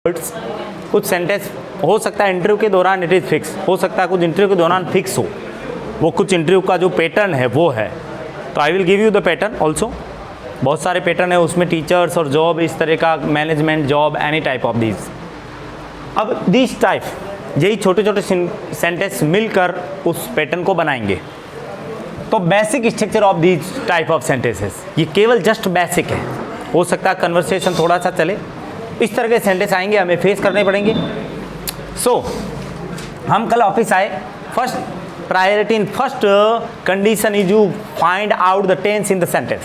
कुछ सेंटेंस हो सकता है इंटरव्यू के दौरान इट इज़ फिक्स, हो सकता है कुछ इंटरव्यू के दौरान फिक्स हो, वो कुछ इंटरव्यू का जो पैटर्न है वो है। तो I will give you the pattern also. बहुत सारे पैटर्न है उसमें, टीचर्स और जॉब, इस तरह का, management job, any type of these. अब दिस टाइप, यही छोटे छोटे सेंटेंस मिलकर उस पैटर्न को बनाएंगे। तो basic structure of these type of sentences, ये केवल जस्ट बेसिक है। हो सकता है कन्वर्सेशन थोड़ा सा चले, इस तरह के सेंटेंस आएंगे, हमें फेस करने पड़ेंगे। सो हम कल ऑफिस आए, first priority in first condition is you find out the tense in the sentence.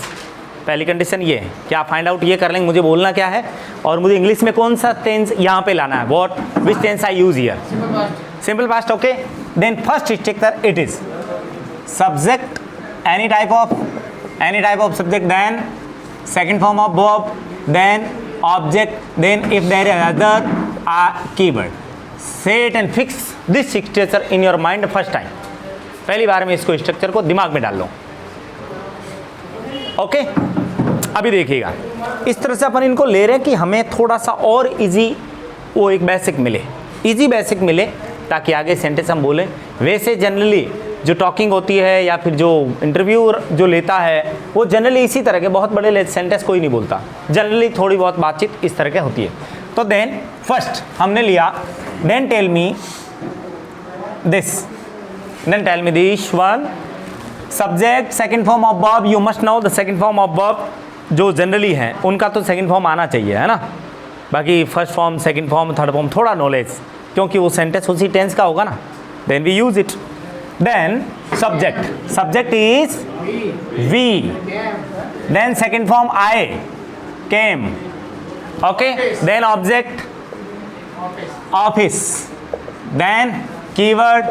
पहली कंडीशन ये है कि आप फाइंड आउट ये कर लेंगे मुझे बोलना क्या है और मुझे इंग्लिश में कौन सा टेंस यहाँ पे लाना है, what which tense I use here, simple past. Okay, then first structure it is subject, any type of subject, then second form of verb, then object, then if there is other keyword. Set and fix this structure in your mind first time. पहली बार में इसको structure को दिमाग में डाल लो। Okay, अभी देखिएगा, इस तरह से अपन इनको ले रहे हैं कि हमें थोड़ा सा और इजी वो एक बेसिक मिले, इजी बेसिक मिले, ताकि आगे सेंटेंस हम बोलें। वैसे जनरली जो टॉकिंग होती है या फिर जो इंटरव्यू जो लेता है वो जनरली इसी तरह के बहुत बड़े सेंटेंस कोई नहीं बोलता, जनरली थोड़ी बहुत बातचीत इस तरह के होती है। तो देन फर्स्ट हमने लिया, then tell me this, then tell me this one, subject, second form of verb, you must know the second form of verb जो जनरली है उनका तो सेकंड फॉर्म आना चाहिए, है ना। बाकी first form, second form, third form थोड़ा नॉलेज, क्योंकि वो सेंटेंस उसी टेंस का होगा ना, then we use it. Then subject is we, then second form I, came, okay, then object office, then keyword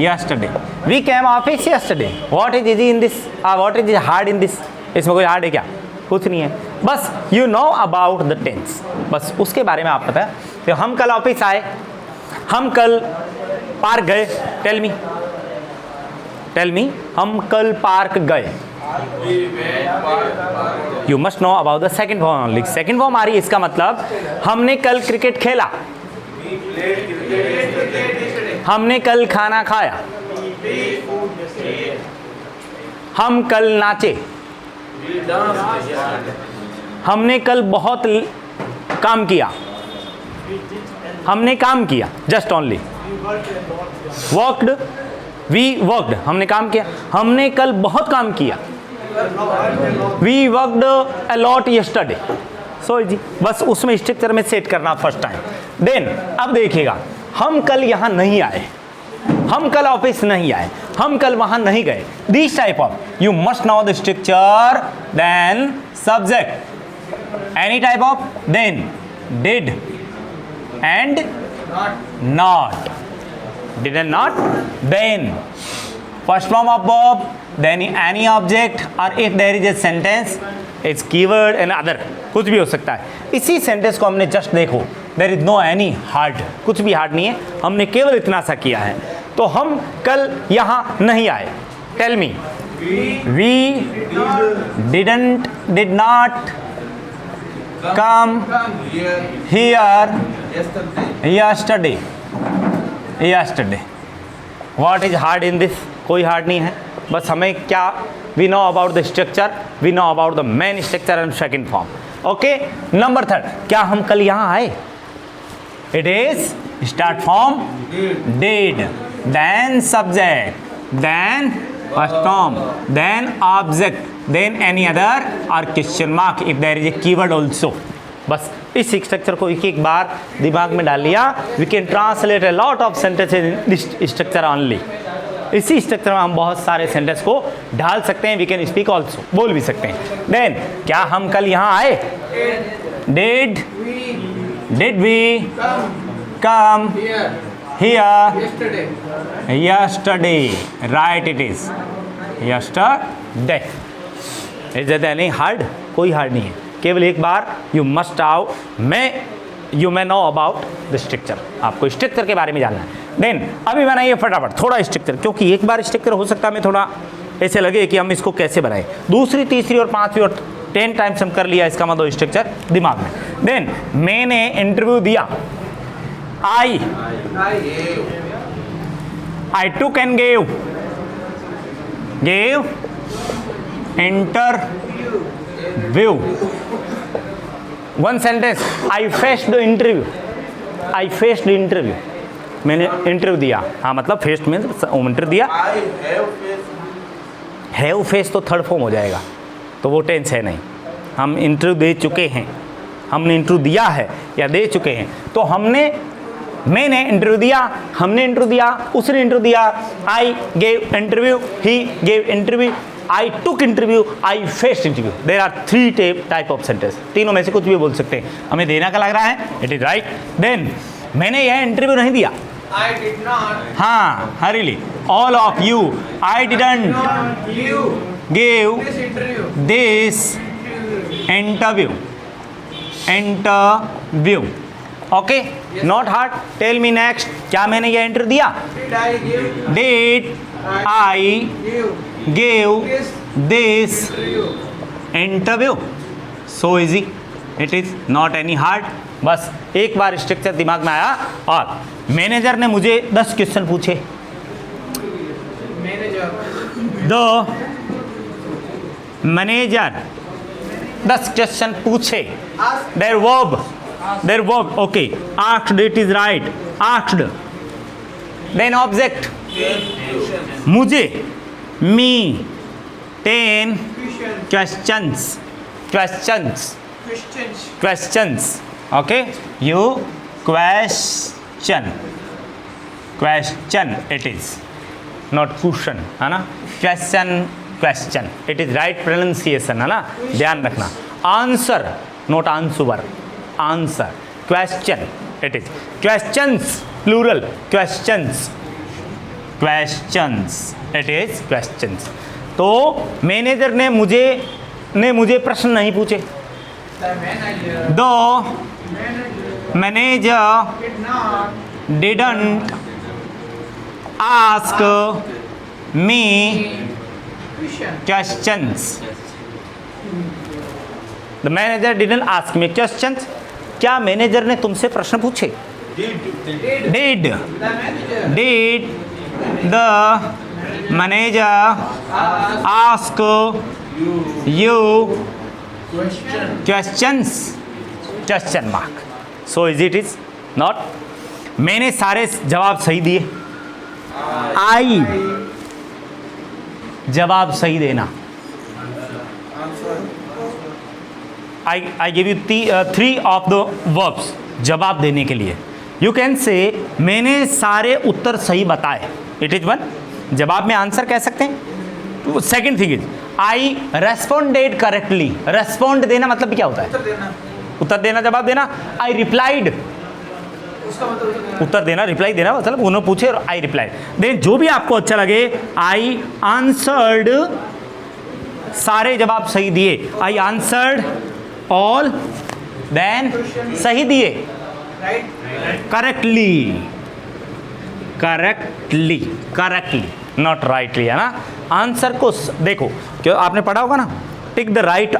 yesterday. We came office yesterday. What is easy in this? What is hard in this? इसमें कोई hard है क्या? कुछ नहीं है, बस you know about the tense, बस उसके बारे में आप पता है। तो हम कल ऑफिस आए, हम कल पार्क गए, टेल मी हम कल पार्क गए। You must know about the second form only. Second form आ रही है, इसका मतलब हमने कल क्रिकेट खेला, हमने कल खाना खाया, हम कल नाचे, हमने कल बहुत काम किया, हमने काम किया, just only worked, we worked, हमने काम किया, हमने कल बहुत काम किया, we worked a lot yesterday. So easy, बस उसमें स्ट्रक्चर में सेट करना फर्स्ट टाइम। देन अब देखिएगा, हम कल यहाँ नहीं आए, हम कल ऑफिस नहीं आए, हम कल वहां नहीं गए। This type of you must know the structure, then subject, any type of, then did and not, did and not, then first form of verb, then any object, और if there is a sentence it's keyword and other, कुछ भी हो सकता है। इसी sentence को हमने just देखो, there is no any hard, कुछ भी हार्ड नहीं है, हमने केवल इतना सा किया है। तो हम कल यहाँ नहीं आए, tell me, we did not come here yesterday. What is hard in this? कोई हार्ड नहीं है, बस हमें क्या, we know about the structure, we know about the main structure and second form. Okay, number third, क्या हम कल यहाँ आए? It is start from did, then subject, then first form, then object, then any other और question mark if there is a keyword also. बस इस structure को एक एक बार दिमाग में डाल लिया, we can translate a lot of sentences in this structure only. इसी स्ट्रक्चर में हम बहुत सारे सेंटेंस को ढाल सकते हैं, वी कैन स्पीक ऑल्सो, बोल भी सकते हैं। देन क्या हम कल यहाँ आए? Did we come here yesterday, right, it is yesterday. Is that any hard? कोई हार्ड नहीं है, केवल एक बार you must you may know about the structure, आपको स्ट्रक्चर के बारे में जानना है। देन अभी बनाइए फटाफट थोड़ा स्ट्रक्चर, क्योंकि एक बार स्ट्रक्चर हो सकता है हमें थोड़ा ऐसे लगे कि हम इसको कैसे बनाएं, दूसरी, तीसरी और पांचवी और 10 टाइम्स हम कर लिया, इसका मतलब स्ट्रक्चर दिमाग में। देन मैंने इंटरव्यू दिया, I took and gave interview. One sentence, I faced interview, I faced interview, मैंने इंटरव्यू दिया। हाँ मतलब फेस्ड में इंटरव्यू दिया। हैव फेस तो थर्ड फॉर्म हो जाएगा, तो वो टेंस है नहीं। हम इंटरव्यू दे चुके हैं, हमने इंटरव्यू दिया है या दे चुके हैं, तो मैंने इंटरव्यू दिया, हमने इंटरव्यू दिया, उसने इंटरव्यू दिया। I gave interview, he gave interview, I took interview, I faced interview. There are 3 type of sentence, तीनों में से कुछ भी बोल सकते हैं। हमें देना का लग रहा है, इट इज राइट। देन मैंने यह इंटरव्यू नहीं दिया, I did not हाँ हरीली, all of you, I didn't give this interview. This interview. Okay, not hard. Tell me next, क्या मैंने यह इंटरव्यू दिया? Did I give did I give this interview? Interview? So easy, it is not any hard. बस एक बार structure दिमाग में आया। और मैनेजर ने मुझे 10 क्वेश्चन पूछे, Manager. द मैनेजर 10 क्वेश्चन पूछे। Ask. There verb, okay, asked, it is right, asked. Then object, मुझे, me, 10 Questions. questions, okay, you question, it is not cushion, है ना, question, it is right pronunciation, है ना, ध्यान रखना। Answer, not answer, answer, question, it is questions, plural, questions, it is questions। तो manager ने मुझे प्रश्न नहीं पूछे। The manager दो manager did not didn't ask me questions. The manager didn't ask me questions. क्या मैनेजर ने तुमसे प्रश्न पूछे? Did the manager the manager ask you questions? Question mark. So easy it is not. मैंने सारे जवाब सही दिए। आई जवाब सही देना। I give you 3 of the verbs जवाब देने के लिए। यू कैन से मैंने सारे उत्तर सही बताए, इट इज वन। जवाब में आंसर कह सकते हैं। Second thing is I responded correctly. Respond देना मतलब क्या होता है? उत्तर देना, जवाब देना। आई रिप्लाइड, उसका मतलब उत्तर देना, रिप्लाई देना, मतलब उन्होंने पूछे और आई रिप्लाइड। देन जो भी आपको अच्छा लगे, आई आंसर्ड, सारे जवाब सही दिए। आई आंसर्ड ऑल, देन सही दिए, right? करेक्टली, नॉट राइटली, है ना। आंसर को देखो, क्यों आपने पढ़ा होगा ना, tick the right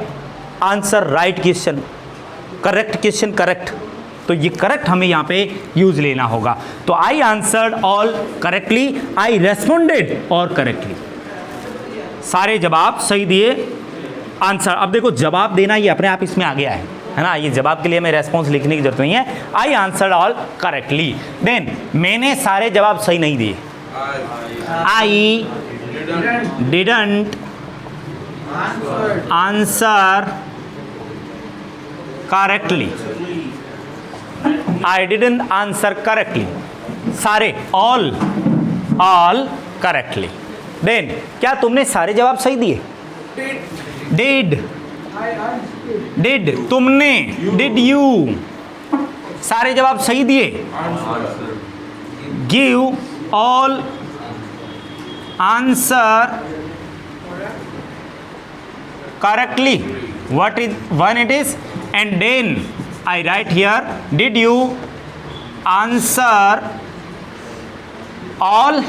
answer, right question, correct question, correct. तो ये करेक्ट हमें यहाँ पे यूज लेना होगा। तो आई आंसर्ड ऑल करेक्टली, आई रेस्पॉन्डेड और करेक्टली, सारे जवाब सही दिए। आंसर, अब देखो जवाब देना ये अपने आप इसमें आ गया है ना। ये जवाब के लिए हमें रेस्पॉन्स लिखने की जरूरत नहीं है। I answered all correctly. Then मैंने सारे जवाब सही नहीं दिए। I didn't answer correctly, I didn't answer correctly, सारे, ऑल करेक्टली। देन क्या तुमने सारे जवाब सही दिए? डिड, तुमने, डिड यू सारे जवाब सही दिए? Give all answer correctly, what is one it is, and then I write here, did you answer all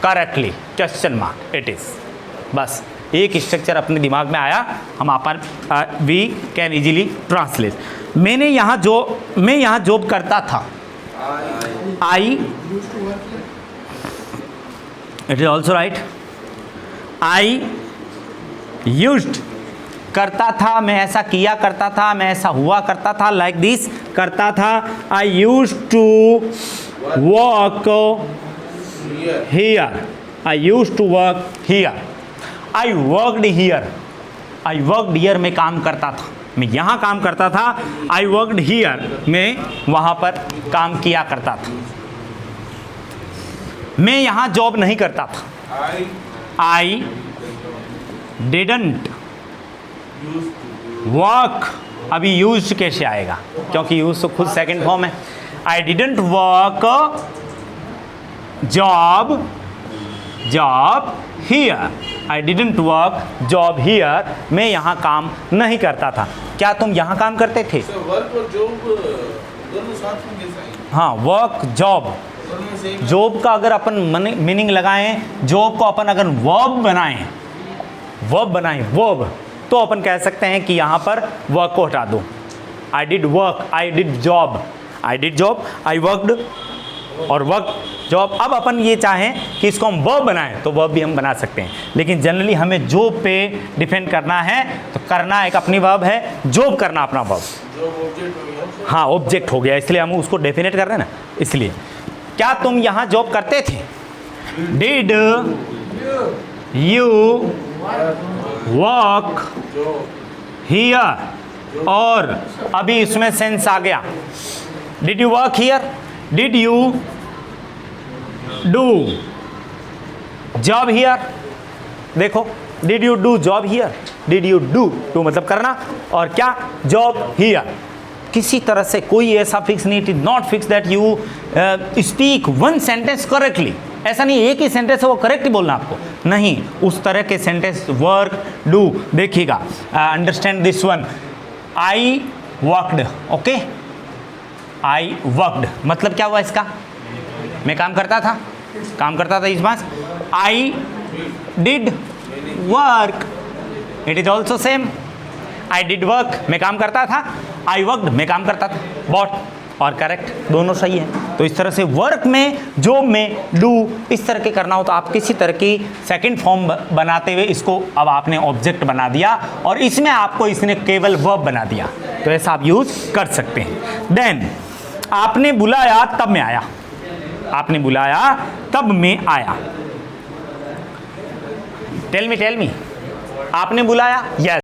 correctly, question mark, it is। बस एक स्ट्रक्चर अपने दिमाग में आया, हम अपन वी कैन इजीली ट्रांसलेट। मैं यहाँ जॉब करता था, I, it is also right, I used, करता था, मैं ऐसा किया करता था, मैं ऐसा हुआ करता था, लाइक दिस करता था। I used to work here, I used to work here, I worked here, I worked here में काम करता था, मैं यहाँ काम करता था, आई वर्कड हियर में वहाँ पर काम किया करता था। मैं यहाँ जॉब नहीं करता था, आई डिडंट वर्क, अभी यूज कैसे आएगा क्योंकि यूज तो खुद सेकंड फॉर्म है। I didn't work job here, I didn't work job here, मैं यहाँ काम नहीं करता था। क्या तुम यहाँ काम करते थे? वर्क और जॉब दोनों साथ में कैसे आएंगे? हाँ, वर्क जॉब, दोनों में सेम। जॉब का अगर अपन मीनिंग लगाएं, जॉब को अपन अगर वर्ब बनाएं वर्ब, तो अपन कह सकते हैं कि यहाँ पर वर्क को हटा दो। I did work, I did job, I did job, I worked और वर्क जॉब। अब अपन ये चाहें कि इसको हम वर्ब बनाएं तो वर्ब भी हम बना सकते हैं, लेकिन जनरली हमें जॉब पे डिपेंड करना है, तो करना एक अपनी वर्ब है, जॉब करना अपना वर्ब। जॉब ऑब्जेक्ट हो गया। हाँ, ऑब्जेक्ट हो गया, इसलिए हम उसको डेफिनेट कर रहे हैं ना। इसलिए क्या तुम यहाँ जॉब करते थे? डिड यू वर्क हियर, और अभी इसमें सेंस आ गया, did you work here, did you do job here. देखो, did you do job here, did you do मतलब करना, और क्या जॉब हियर। किसी तरह से कोई ऐसा फिक्स नहीं, it is not fix that you speak one sentence correctly. ऐसा नहीं एक ही सेंटेंस है वो करेक्ट ही बोलना आपको, नहीं, उस तरह के सेंटेंस वर्क डू। देखिएगा, understand this one, I worked, okay, I worked मतलब क्या हुआ इसका? मैं काम करता था इस बात। I did work, it is also same, I did work मैं काम करता था, आई वर्कड मैं काम करता था। बॉट और करेक्ट दोनों सही है। तो इस तरह से वर्क में, जॉब में, डू इस तरह के करना हो तो आप किसी तरह की सेकंड फॉर्म बनाते हुए इसको अब आपने ऑब्जेक्ट बना दिया, और इसमें आपको इसने केवल वर्ब बना दिया, तो ऐसा आप यूज कर सकते हैं। देन आपने बुलाया तब मैं आया, आपने बुलाया तब मैं आया। टेल मी, आपने बुलाया, यस।